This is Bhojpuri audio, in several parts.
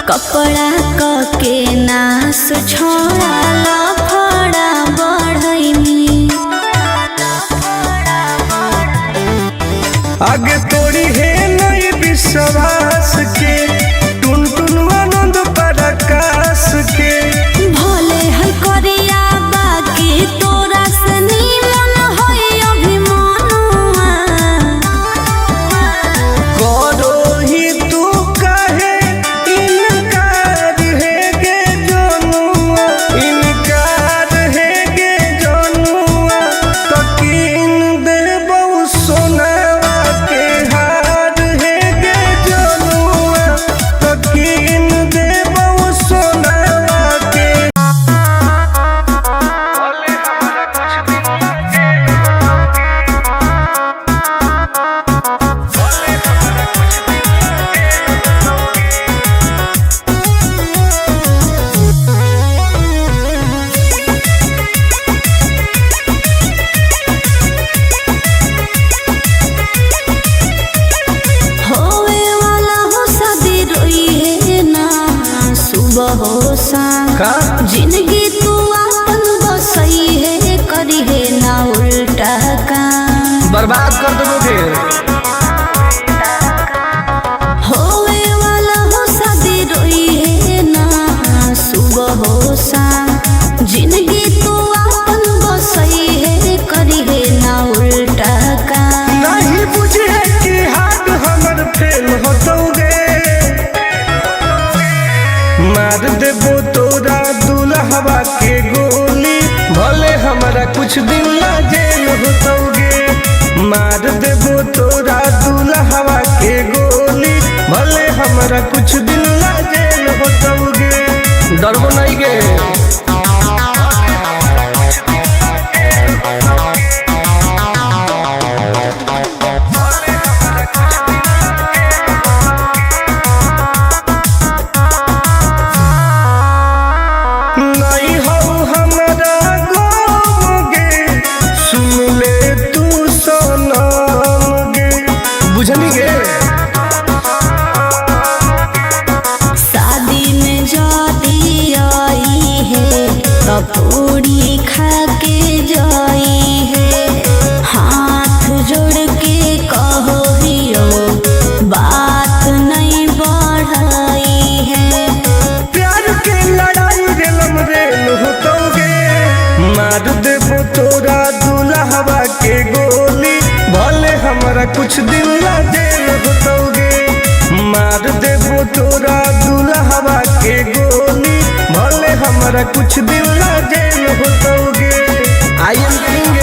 कपड़ा के नाश छोड़ा लफड़ा बढ़ैनी आगे तोड़ी है नई विश्वास के टुन टुन आनंद पराकाश के भले है करिया बाकी तोरा से नीमन है अभिमानुआ करो ही तू कहे इनकार है गे जनुआ इनकार है गे जनुआ तो किन देबौ सोनावा के हार है गे जनुआ तो किन देबौ सोनावा के होवे वाला हो शादी रोई है ना सुबह हो शाम का जिंदगी तू अपन बसई है करी है ना उल्टा काम बर्बाद कर दोगे होवे वाला हो शादी रोई है ना सुबह हो शाम जिंदगी तू अपन बसई है करी है ना उल्टा काम नहीं बुझे कि हाथ हमर फेल होतोगे मार देबो तोरा दुल्हवा के गोली भले हमारा कुछ दिन ला जेल होतोगे मार देबो तोरा दुल्हवा के गोली भले हमारा कुछ दिन ला जेल होतोगे डरबो नहीं गे नहीं हो हमरा गम गे सुन ले तू सनम गे बुझनी गे शादी में जाती आई है तो पूरी खा के जाई है हाथ जोड़ के कहो हियो बात नहीं बढ़ाई है प्यार के लड़ाई रेलम रेल होतोगे मार देबो तोरा दुल्हवा के गोली भले हमारा कुछ दिन ला जेल होतोगे मार देबो तोरा दुल्हवा के गोली भले हमारा कुछ दिन ला जेल होतोगे आई एम किंग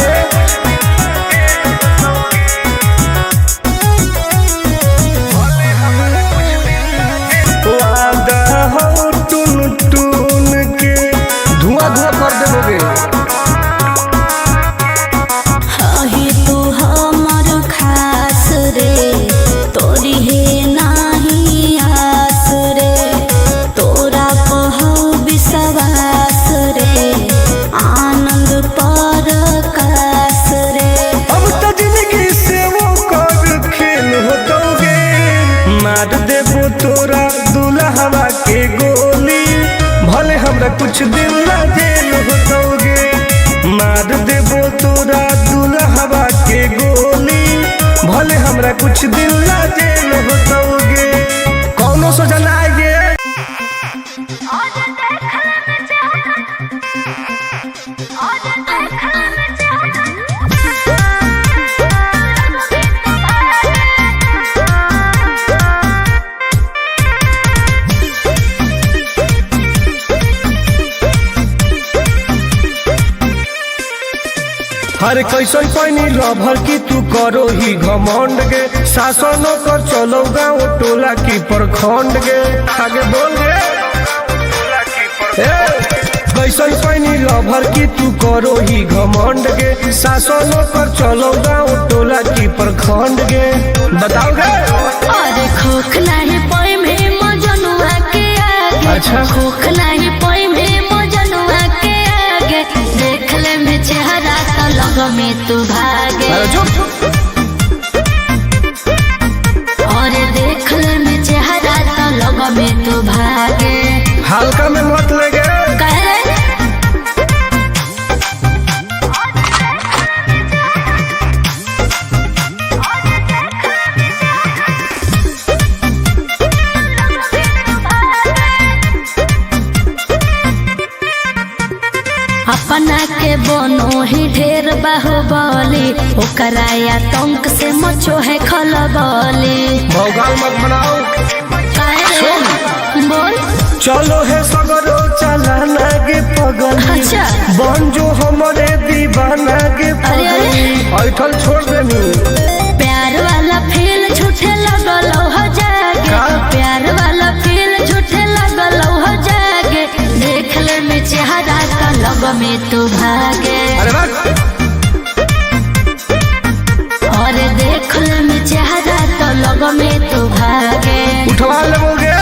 वादा हो टुन टुन के धुआं धुआं कर देबोगे ही तू हमर खास रे तोरी है नाही आस रे तोरा कहौ विश्वास रे आनंद परकाश रे अब तो जिंदगी से वो कर खेल होतोगे मार देबो तोरा दुल्हवा के गोली भले हमरा कुछ दिन ला जेल होतोगे मार देबो तोरा दुल्हवा के गोली भले हमरा कुछ दिन ला जेल होतोगे कौनो सोचा ना आएगे हर कैसन पैनी लभर की तू करो ही घमंड गे शासनो कर चलो गाँव टोला की प्रखंड गे आगे बोल गे कैसन पैनी लभर की तू करो ही घमंड गे शासनो कर चलो गाँव टोला की प्रखंड गे बताओ गे अरे खोखला है पोई में मजनुआ के आगे अच्छा खोखला है पोई में मजनुआ के आगे देख ले में चेहरा तो लग में तू भागे अरे चुप और देख ले में चेहरा तो लग में तू भागे। हल्का में मत लगे। कह रे अपना के बनो ही ढेर बाहुबली, ओकरा आतंक से मचो है खलबली। भौकाल मत बनाओ। बोल चलो है सगरो चला लागे पगल। अच्छा बन जो हमारे दीवाना के पगल। ऐठल छोड़ देनी। प्यार वाला फील झूठे लगल हो जागे। प्यार वाला फील झूठे लगल हो जागे। देख ले में चेहरा का लग में तू भागे। अरे बस और देख ले में चेहरा तो लग में तू भागे। उठवा लोगे।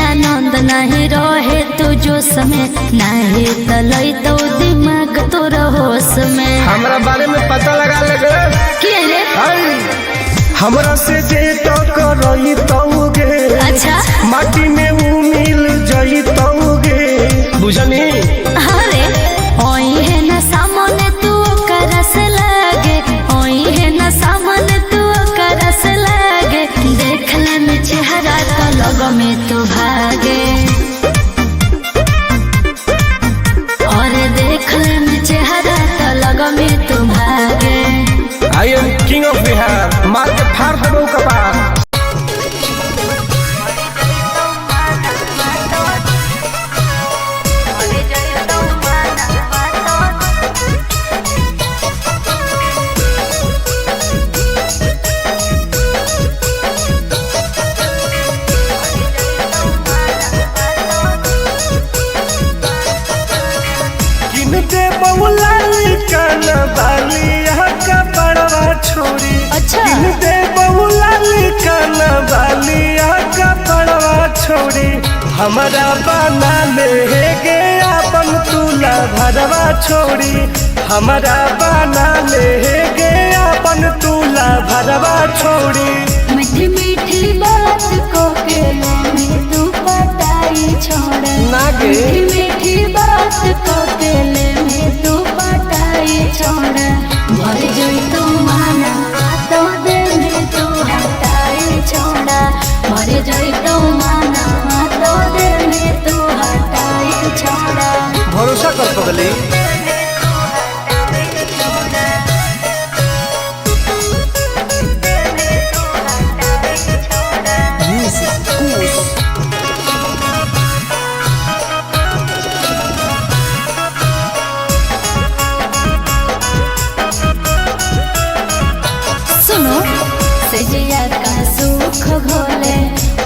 आनंद नहीं रहे तू जो समय नहीं तलई तो दिमाग तो होश में। हमरा बारे में पता लगा लगे। के रे हमरा से जे तो करई तौगे। अच्छा माटी में वो मिल जाई तौगे। बुझनी अरे ओई है ना सामने तू करस लागे। ओई है ना सामने तू करस लागे। देख ले में चेहरा तो लग में तू भागे। और देख ले में चेहरा तो लग में तू भागे। I am king of Bihar. मार के फाड़ देबो कपार। किनते बहुलाली काना बाली का बड़वा छोड़ी। अच्छा किनते बहुलाली काना बाली का बड़वा छोड़ी। हमारा बना ले गे अपन तुला भरवा छोड़ी। हमारा बना ले गे अपन तुला भरवा छोड़ी। मीठी मीठी बात को के में तू पटाई छोड़। नागे मीठी मीठी बात को के में तू पटाई छोड़। भर जोई तू माना तो दे में तू हटाई छोड़ा। भर जोई तू माना तो दे में तू हटाई छोड़ा। भरोसा कर पगली। सुनो सजिया का सुख घोले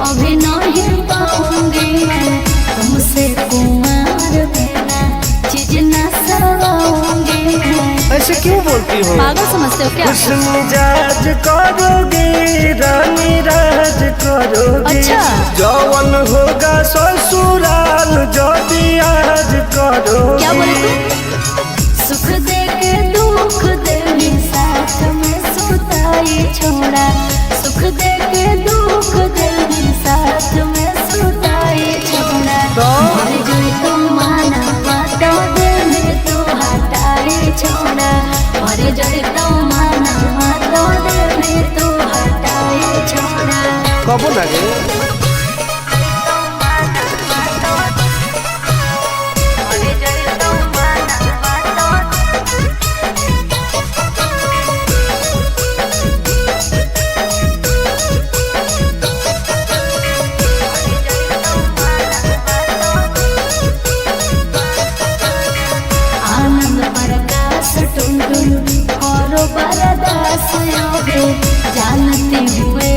अभी नहीं पाऊंगी मैं। तुमसे कुमार बिना चीज न सवाऊंगी मैं। ऐसे क्यों बोलती हो? पागल समझते हो क्या? मिजाज करोगे रानी राज करोगे। अच्छा जौवन होगा ससुराल जो भी आज करोगे। क्या बोले तू? सुख दे के दुख दे साथ में सुताई छोड़ा। सुख दे के दुख दे साथ में सुताई छोड़ा। मर जोई तू माना तो दे में तू हटाई छोड़ा। मर जोई तू माना तो दे में तू हटाई छोड़ा। कबो लगे आनंद प्रकाश टुनटुन करो बरदास योगे। जानती हुए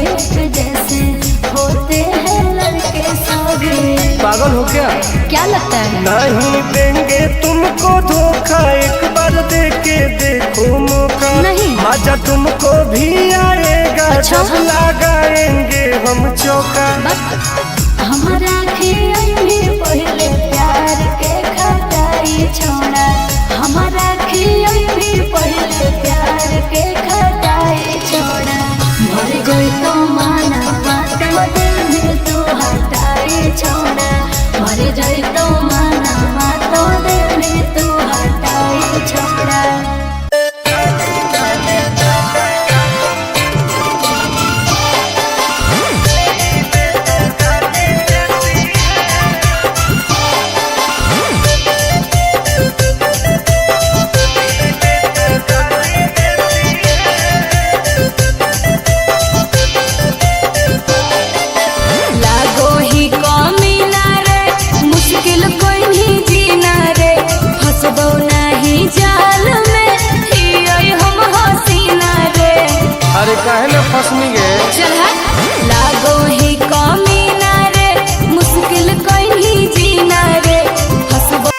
जैसे होते हैं लड़के सभी। पागल हो क्या लगता है? नहीं देंगे तुमको धोखा। एक बार दे के देखो मौका। नहीं। मजा तुमको भी आएगा। अच्छा। जब लगाएंगे हम चौका। हमारा खियई पहले प्यार के खटाई छोड़ा, हमारा खियई पहले प्यार के खटाई छोड़ा। मर गई तो माना बात दिल तू हटाई छोड़ा, मर गई तो माना बात दिल तू हटाई छोड़ा। अरे काहे न फसनी गे चल लागो ही कमीना रे, मुश्किल कोई नहीं जीना रे हसबो।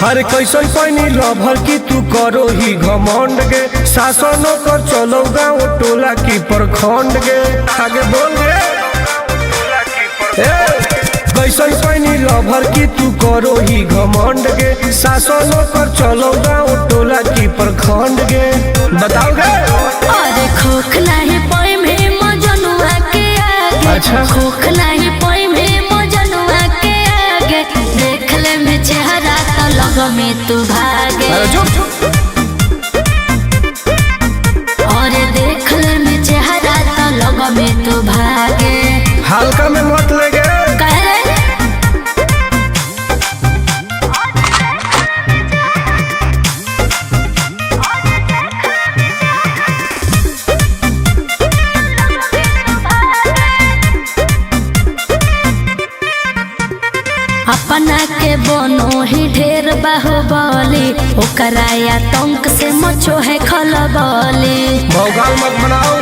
अरे कैसन पैनी लभर की तू करो ही घमंड गे, शासनों कर चलो गाँव टोला की प्रखंड गे। आगे बोल गे कैसन पैनी लभर की तू करो ही घमंड गे, शासनों कर चलो गाँव टोला की प्रखंड गे। बताओ गे अरे खोखला है पोई में मजनुआ के आगे, अच्छा खोखला है पोई में मजनुआ के आगे, देख ले में चेहरा तो लग में तू भागे। अरे चुप और देख ले में चेहरा तो लग में तू भागे। हल्का में मत ले गे अपना के बनो ही ढेर बाहुबली, ओकरा आतंक से मचो है खलबली। भौकाल मत बनाओ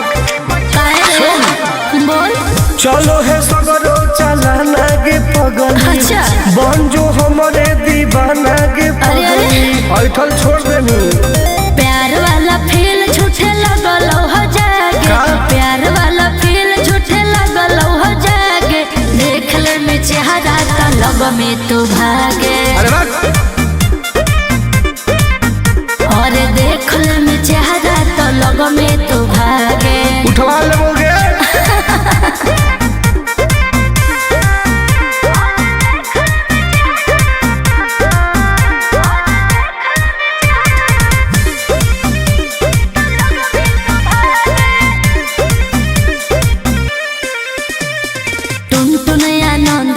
बोल चलो है सगरो चलाना गे पगली, अच्छा बन जो हमारे दीवाना गे पगली। ऐठल छोड़ देनी प्यार वाला फील झूठे लगल हो जागे, प्यार वाला फील झूठे लगल हो जागे, देख ले में चेहरा तो लग में तू भागे। और देख ले में चेहरा तो लग में तू भागे। उठवा ले बोगे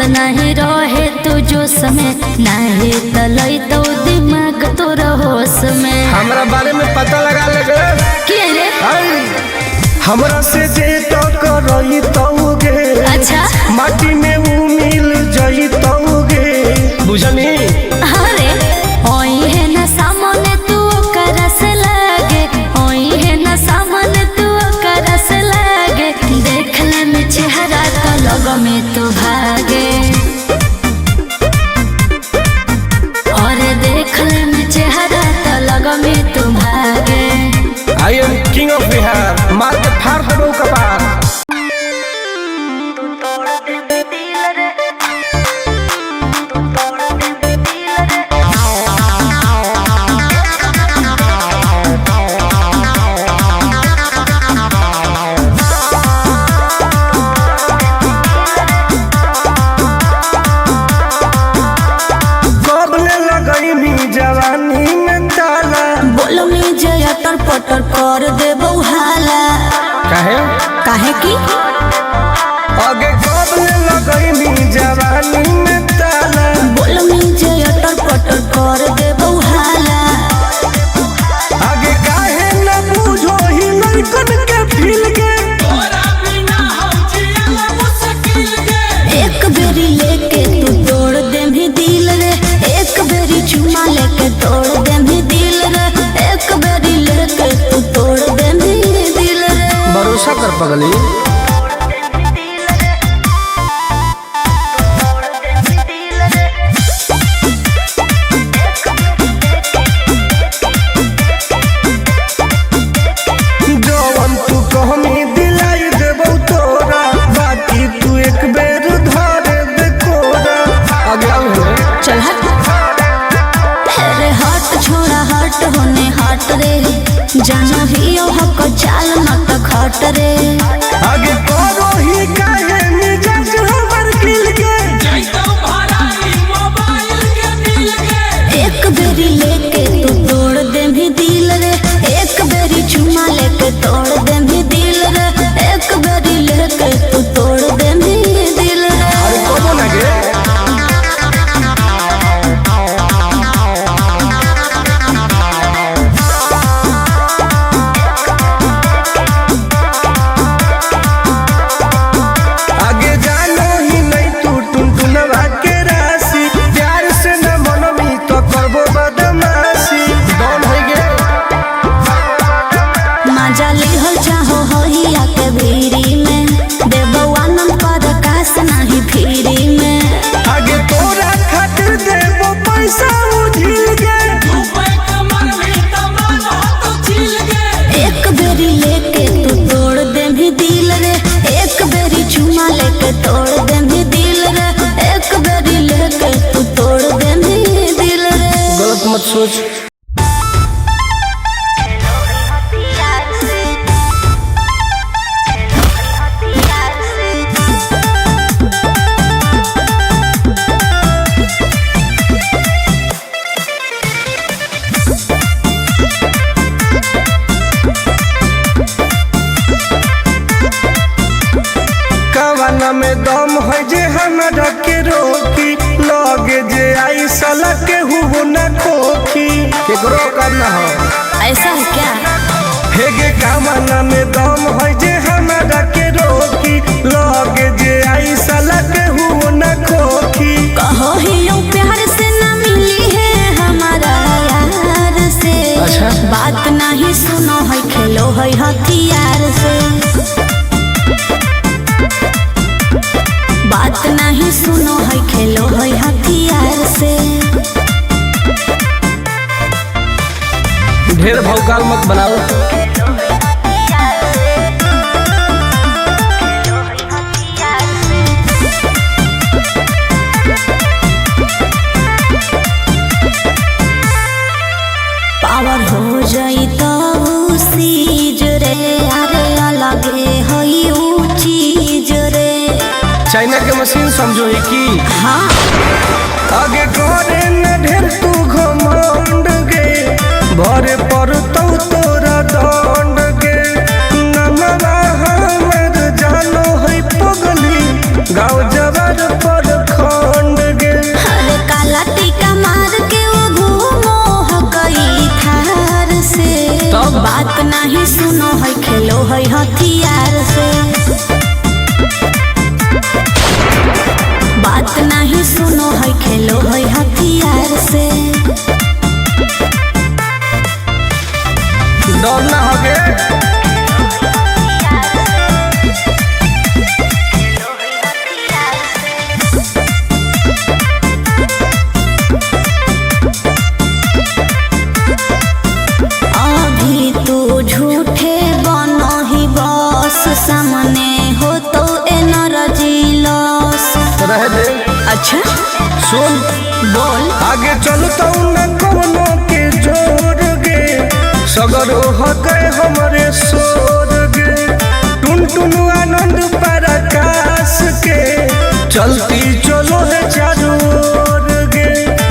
नहीं रहे तू जो समय नहीं तलई तो दिमाग तो होश में। हमरा बारे में पता लगा ले गे के रे हमरा से जे तो करई तौगे, अच्छा माटी में वो मिल जई तौगे बुझनी। अरे ओई है ना सामने तू करस लागे, ओई है ना सामने तू करस लागे, देख ले में चेहरा तो लग में तू भागे। I am king of Bihar, मार के फाड़ दो कपार। जवानी में ताला बोलो में जया तर पटर कर दे बउहाला। काहे काहे की आगे कब लगई जवानी में ताला, बोलो में जया तर पटर कर दे बउहाला। आगे काहे न बुझो ही लड़कन के फील के, एक बेरी लेके तू तोड़ दे भी दिल रे, एक बेरी चुमा लेके तोड़ दे भी दिल रे, एक बेरी कर पगली। जवन तू कहमी दिलाई देबौ तोरा, बाकी तू एक बेर धरे दे कोरा। आगे आओ चल हट। अरे हट छोड़ा हट होने हट रे, जानो ही ओ हक चाल न त खट रे। आगे करो ही काहे मिजाज हमर खिल के, एक बेरी लेके तू तोड़ दे भी दिल रे, एक बेरी चुमा लेके तोड़ दे भी दिल रे, एक बेरी लेके तू तोड़ दे भी दिल रे। अरे कबो ना गे। आगे जानो ही नहीं तू टुनटुनवा के राशि, प्यार से न मनमी तो करबो बदमाशी। डॉन हो गे। मजा लिहल चाहो होइया के भीरी में, देबो आनंद पर कास नहीं फिरी में। आगे तोरा खातिर देबो पैसा उझिल के, एक बेरी लेके तू तोड़ दे भी दिल रे, एक बेरी चुमा लेके तोड़ दे भी दिल रे, एक बेरी लेके तू तोड़ दे भी दिल रे। गलत मत सोच। कवाना में दम है जे हमरा के रोकी, लगे जे आई साला के हुबो न खोखी। केकरो करना हो। ऐसा है क्या? हेगे कवाना में दम है जे हमरा के रोकी, लगे जे आई साला के हुबो न खोखी। कहो ही यूं प्यार से न मिली है हमारा यार से। अच्छा। बात नहीं सुनो है खेलो है हथियार से, बात नहीं सुनो है खेलो है हथियार से। ढेर भौकाल मत बनाओ। पावर हो जाई तो सीज रे, अरे अलगे हई ऊ चीज रे। चाइना के मशीन समझो ही की। हाँ आगे करे न ढेर तू घमंड गे, भरे पड़तौ तोरा दंड गे। नमवा हमर जानो है पगली, गाँव जवार पर खंड गे। अरे काला टीका मार के वो घूमो हकई थार से। तब? बात नहीं सुनो है खेलो है हथियार से, बात नहीं सुनो है खेलो है हथियार से। डॉन ना हो गे। अभी तू झूठे बनो ही बस, सामने हो तो एनर्जी लॉस। रह दे। अच्छा सुन बोल। आगे चलतौ न कोनो के जोर गे, सगरो हकै हमरे सोर गे। टुनटुन आनंद पराकाश के, चलती चलो है चारों ओर गे।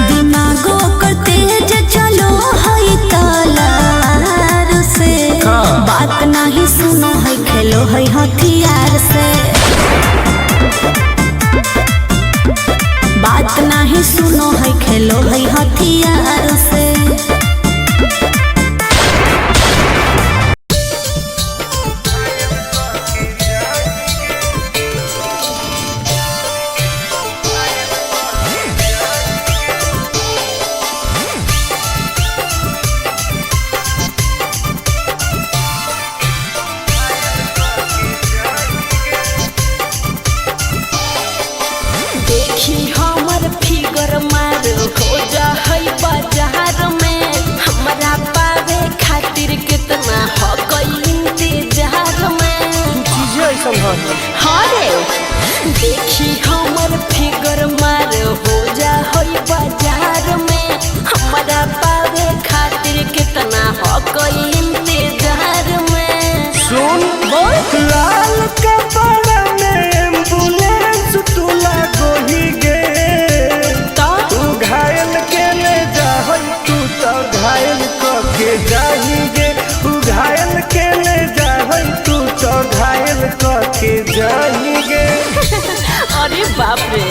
दिमागो कर तेज चलो है तलवार से। हाँ। बात नहीं सुनो है खेलो है हथियार से, बात नहीं सुनो है खेलो है हथियार से। देखी हमर फिगर मार हो जा होई बाजार में हमारा पावे खातिर कितना हो कोई इंतजार में। सुन बोल लाल कपड़ा में एम्बुलेंस तू लागोही गे तो तू घायल के ले जाहई तू तो घायल के जाही गे तू घायल के ले जाहई तू तो घायल के जाही गे। अरे बाप रे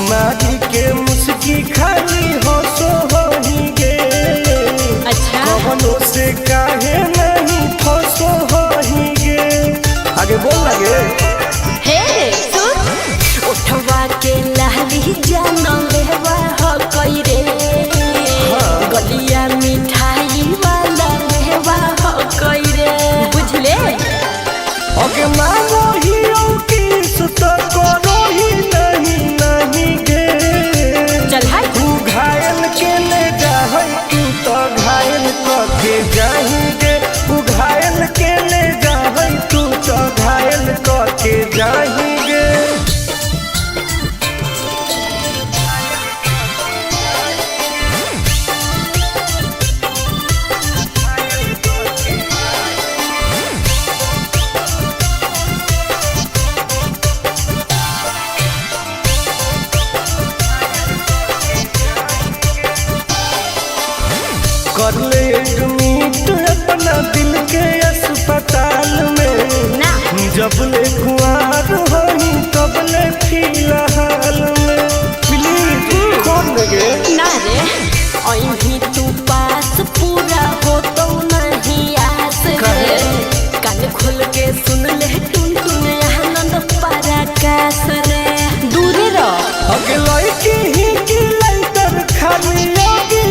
माटी के मुस्की खाली हो सो होही गे अच्छा कवनों से काहे नहीं फसो होही गे। आगे बोल लगे हे सुन उठवा के लहली जानो लेवा हो कोई रे गलिया मिठाई वाला लेवा हो कोई रे बुझले। अगे मानो ही किस तो करो ही नहीं गे चल हाय तू घायल के ले जाहई तू तो घायल के जाही गे तू घायल के ले जाहई तू तो घायल के जाही गे। कर ले एडमिट अपना दिल के अस्पताल में ना जब ले कुआर होही तब ले फिलहाल में प्लीज कौन लगे ना रे अहीं तू पास पूरा हो तो नहीं आस रे कान खोल के सुन ले टुन टुन आनंद पराकाश रे दूर रह अगे लड़की ही की लइटर खाली लगी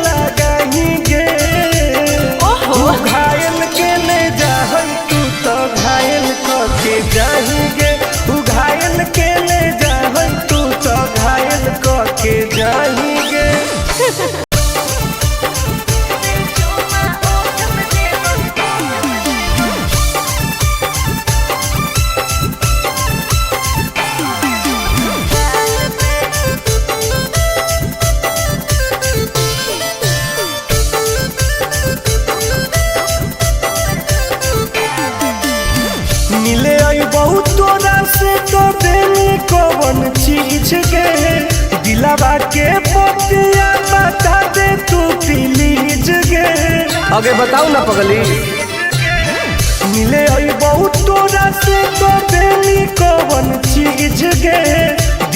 लगाही गे ओहो तू घायल के ले जाहई तू तो घायल के जाही गे तू घायल के ले जाहई तू तो घायल के जाही गे। मिले आई बहुत तोरा से तो देनी कौन चीज गे दिलावा के पतिया बता दे तू प्लीज गे। आगे बताओ ना पगली मिले आई बहुत तोरा से तो देनी कौन चीज गे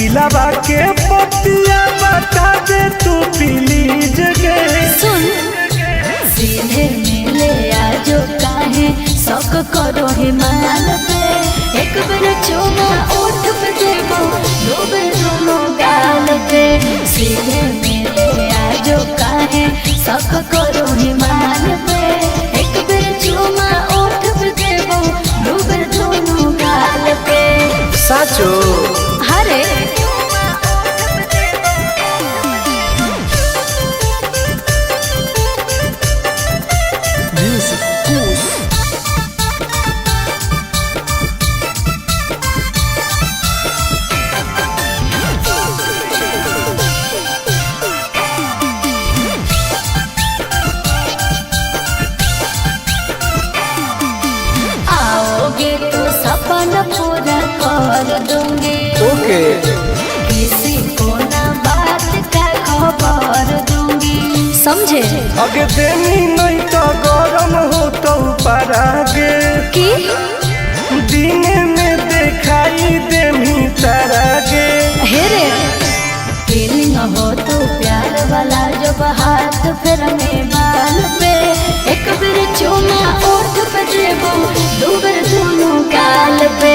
दिलावा के पतिया बता दे तू प्लीज गे। सुन सीधे मिले आजो काहे शौक करो हिमाल पे एक बेर चुमा ओठ पे देबो दो बेर दोनों गाल पे सीधे मिले आजो काहे शौक करो हिमाल पे एक बेर चुमा ओठ पे देबो दो बेर दोनों गाल पे साचो हरे आओगे तो सपना पूरा कर दूंगी ओके किसी को ना बात का खबर दूंगी समझे अगे देनी नहीं तो गरम हो तो परागे कि दिन में दिखाई देनी तारागे हेरे फीलिंग हो तो प्यार वाला जब हाथ फिर में बाल पे एक बेर चुमा ओठ पे देबो दो बेर दोनों गाल पे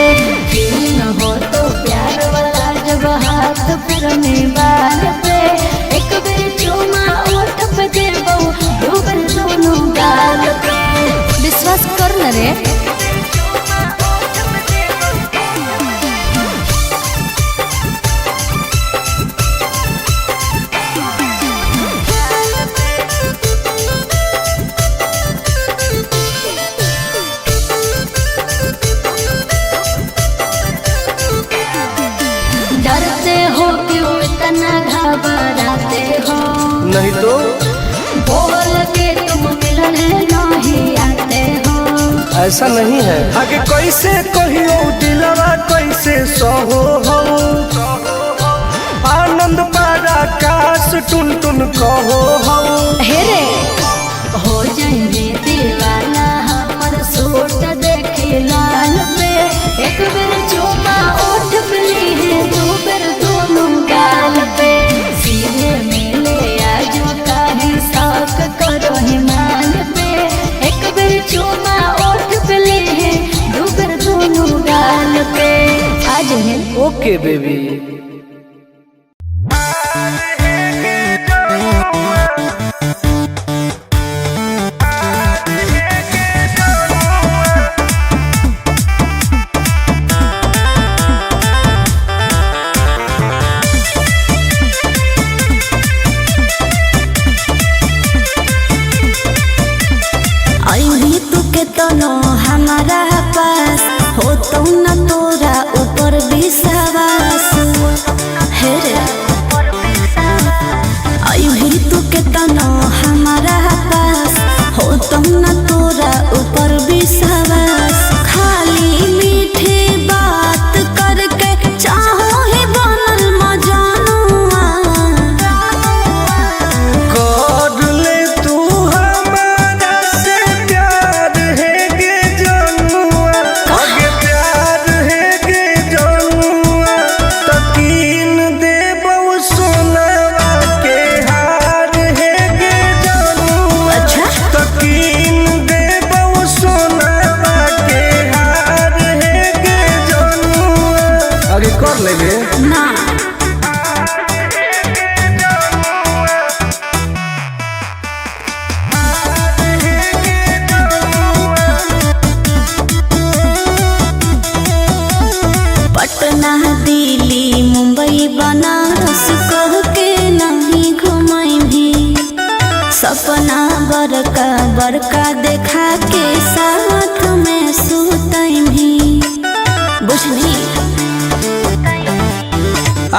फीलिंग हो तो प्यार वाला जब हाथ फिर में बाल पे एक बेर चुमा ओठ पे देबो दो बेर दोनों गाल पे विश्वास कर न रे। नहीं तो बोल के तुम मिलने नहीं आते हो। ऐसा नहीं है। आगे कैसे कहियो दिलवा कैसे सहो हो, आनंद पारा काश टुन टुन कहो हो। हेरे हो जाएंगे दीवाना हमर सूट देखे लाल पे, एक बेर चुमा ओठ पे ली दो बेर दोनों गाल पे, सीधे मिले आजो काहे शौक करो हिमाल पे, एक बेर चुमा ओठ पे ली दो बेर दोनों गाल पे। आज है ओके बेबी। हमारा पास हो तो न तोरा ऊपर विश्वास, हेरे आई भी तू के तनो हमारा पास हो तो न तोरा ऊपर विश्वास, खाली मीठी बात करके चाहो ही बनल मजानुआ, कर ले तू हमारा से प्यार है गे जनुआ, आगे प्यार है गे जनुआ, तकीन दे बहु सोनावा के हार है गे जनुआ, अच्छा तकीन दे बहु सोनावा के हार है गे जनुआ। आगे कर लेबे ना पटना दिल्ली मुंबई बनारस कह के नहीं घुमाई भी, सपना बड़का बड़का देखा के साथ में सुतई भी, बुझली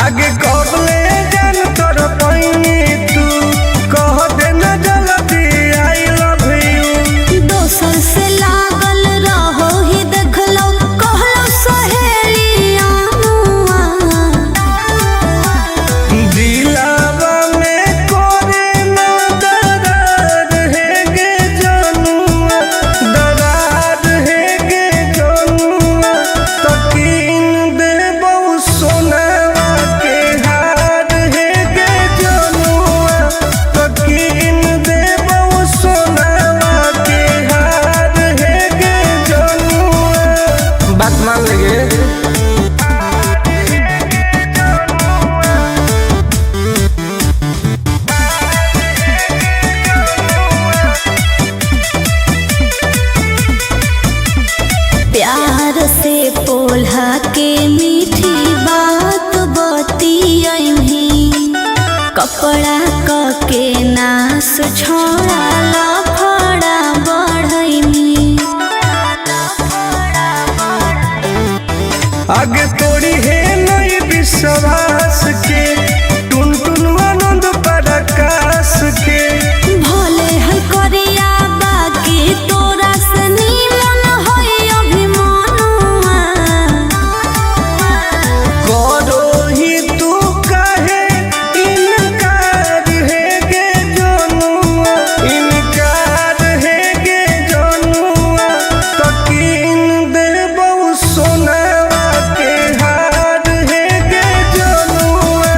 आगे कब ले जान तोर पैनी तू, कह देना जल्दी आई लव यू। दोसर से लागल रहो ही देख लो कहलो सहेलिया दिलावा में कोरे ना दरार है गे जनुआ, दरार है गे जनुआ, तकीन दे बहु सोनावा के हार है गे जनुआ, तकीन दे बहु सोनावा के हार है गे जनुआ। बात मान लेंगे। प्यार से पोल्हा के मीठी बात बतियही, कपड़ा क के नास छोड़ा लफड़ा बढ़ई, आगे तोड़ी है नई विश्वास के, टुन टुन आनंद प्रकाश के, भले है करिया बाकी तोरा से नीमन है अभिमानुआ, करो ही तू कहे इनकार है गे जनुआ, इनकार है गे जनुआ, तकीन दे बहु सोनावा के हार है गे जनुआ,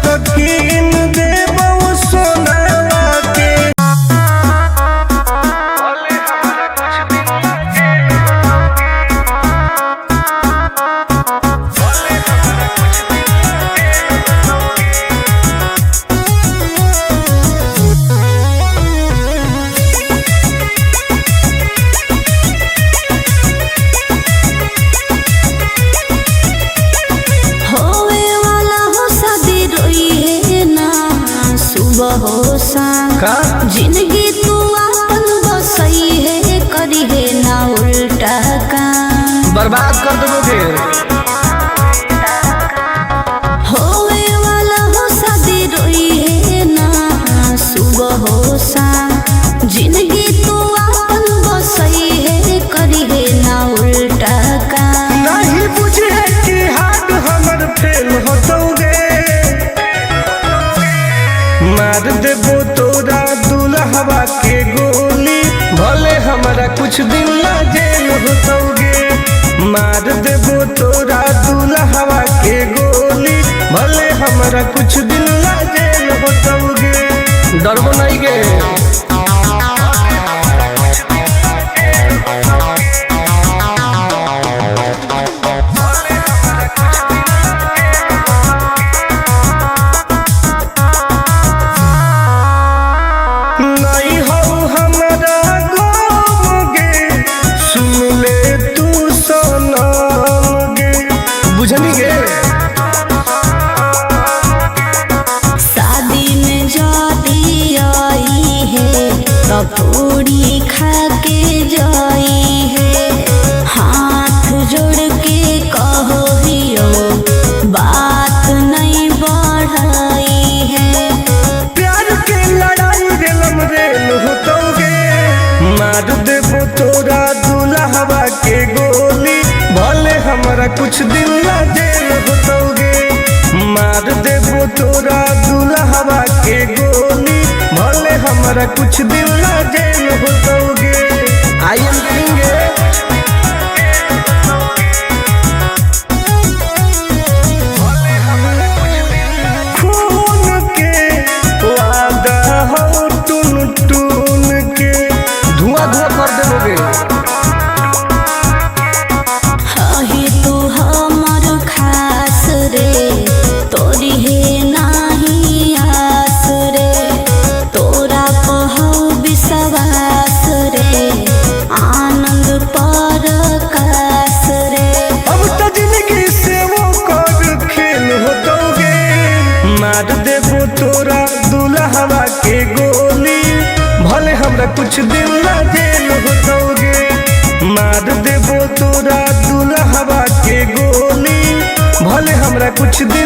तकीन दे बहु सोनावा के। होवे वाला हो शादी रोई है ना सुबह हो शाम, का जिंदगी तू अपन बसई है करी है ना उल्टा काम, बर्बाद कर देबो फिर। होवे वाला हो शादी रोई है ना मार देबो तोरा दुल्हवा के गोली, भले हमारा कुछ दिन ला जेल होतोगे। मार देबो तोरा दुल्हवा के गोली, भले हमारा कुछ दिन ला जेल होतोगे। डरबो नहीं गे। नहीं हो हमारा गम गे, सुन ले तू सनम गे, बुझनी गे। शादी में जाती आई है तो पूरी खा के जाई है। हाथ जोड़ के कहो हियो बात नहीं बढ़ाई है। प्यार के लड़ाई रेलम रेल होतोगे। मार देबो तोरा दुल्हवा के गोली, भले हमारा कुछ दिन ला जेल होतोगे। मार देबो तोरा दुल्हवा के गोली, भले हमारा कुछ दिन ला जेल होतोगे। I am king. खून के वादा हो टून टून के, धुआं धुआं कर देबोगे। हही तू हमर खास रे, तोरी है नाही आस रे। तोरा पहो विश्वास रे, आनंद परकाश रे। अब तो जिंदगी से वो कर खेल होतोगे। मार देबो तोरा दुल्हवा के गोली, भले हमरा कुछ दिन ला जेल होतोगे। मार देबो तोरा दुल्हवा के गोली, भले हमरा कुछ दिन